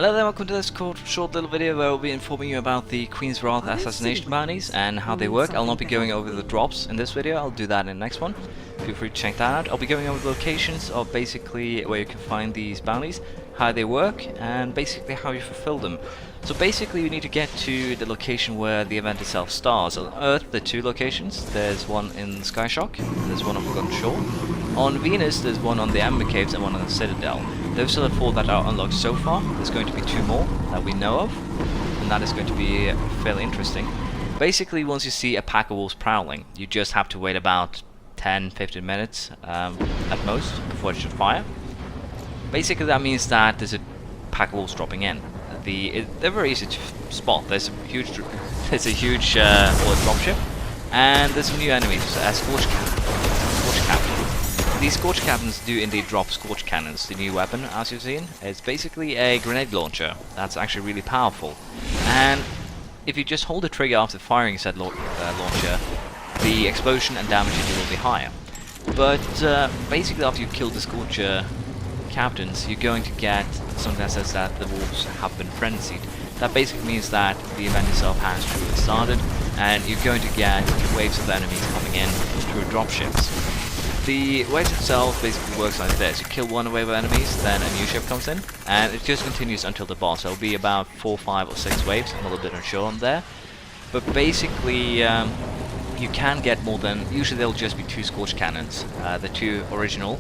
Hello there, welcome to this short little video where I will be informing you about the Queen's Wrath assassination bounties and how they work. I'll not be going over the drops in this video, I'll do that in the next one. Feel free to check that out. I'll be going over the locations of basically where you can find these bounties, how they work, and basically how you fulfill them. So basically you need to get to the location where the event itself starts. On Earth there are two locations. There's one in Skyshock, there's one on Forgotten Shore. On Venus there's one on the Amber Caves and one on the Citadel. Those are the four that are unlocked so far. There's going to be two more that we know of, and that is going to be fairly interesting. Basically, once you see a pack of wolves prowling, you just have to wait about 10-15 minutes at most before it should fire. Basically, that means that there's a pack of wolves dropping in. They're very easy to spot. There's a huge dropship, and there's some new enemies. Scorch Captain. These Scorch Captains do indeed drop Scorch Cannons, the new weapon, as you've seen. It's basically a grenade launcher that's actually really powerful. And if you just hold the trigger after firing said launcher, the explosion and damage you do will be higher. But basically after you kill the Scorcher Captains, you're going to get something that says that the wolves have been frenzied. That basically means that the event itself has truly started, and you're going to get waves of enemies coming in through dropships. The wave itself basically works like this. You kill one wave of enemies, then a new ship comes in, and it just continues until the boss. There'll be about 4, 5 or 6 waves, I'm a little bit unsure on there. But basically, you can get more than... Usually there'll just be 2 Scorch Cannons, the 2 original.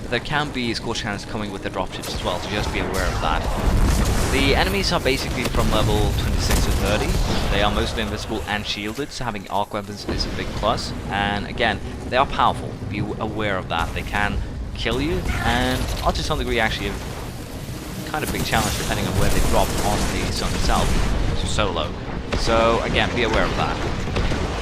There can be Scorch Cannons coming with the dropships as well, so just be aware of that. The enemies are basically from level 26 to 30. They are mostly invisible and shielded, so having arc weapons is a big plus. And again, they are powerful. Be aware of that. They can kill you, and up to some degree actually a kind of big challenge depending on where they drop on the zone itself, to solo. So again, be aware of that.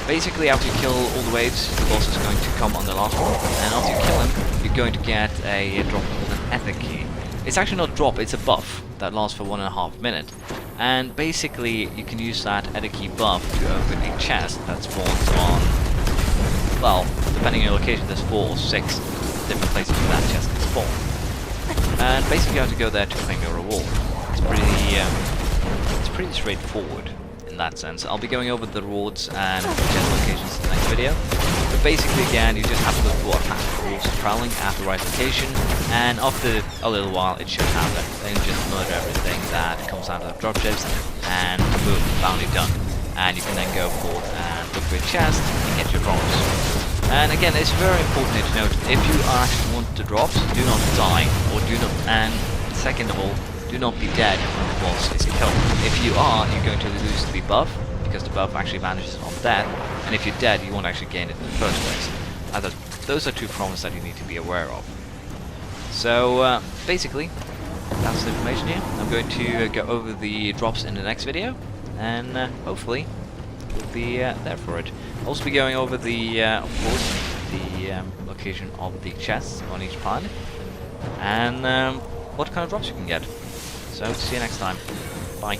Basically, after you kill all the waves, the boss is going to come on the last one, and after you kill him, you're going to get a drop called an Ethic Key. It's actually not a drop, it's a buff that lasts for 1.5 minutes. And basically, you can use that Ethic Key buff to open a chest that spawns on, well, depending on your location, there's 4 or 6 different places where that chest can spawn. And basically, you have to go there to claim your reward. It's pretty straightforward in that sense. I'll be going over the rewards and chest locations in the next video. But basically, again, you just have to look for a pack of wolves prowling at the right location, and after a little while it should happen. Then you just murder everything that comes out of the dropships, and boom, bounty done. And you can then go forth and look for a chest and get your drops. And again, it's very important to note, if you actually want the drops, do not die, or do not, and second of all, do not be dead when the boss is killed. If you are, you're going to lose the buff, because the buff actually vanishes on death, and if you're dead, you won't actually gain it in the first place. Those are 2 problems that you need to be aware of. So, basically, that's the information here. I'm going to go over the drops in the next video, and hopefully we'll be there for it. I'll also be going over the, of course, the location of the chests on each planet, and what kind of drops you can get. So, see you next time. Bye.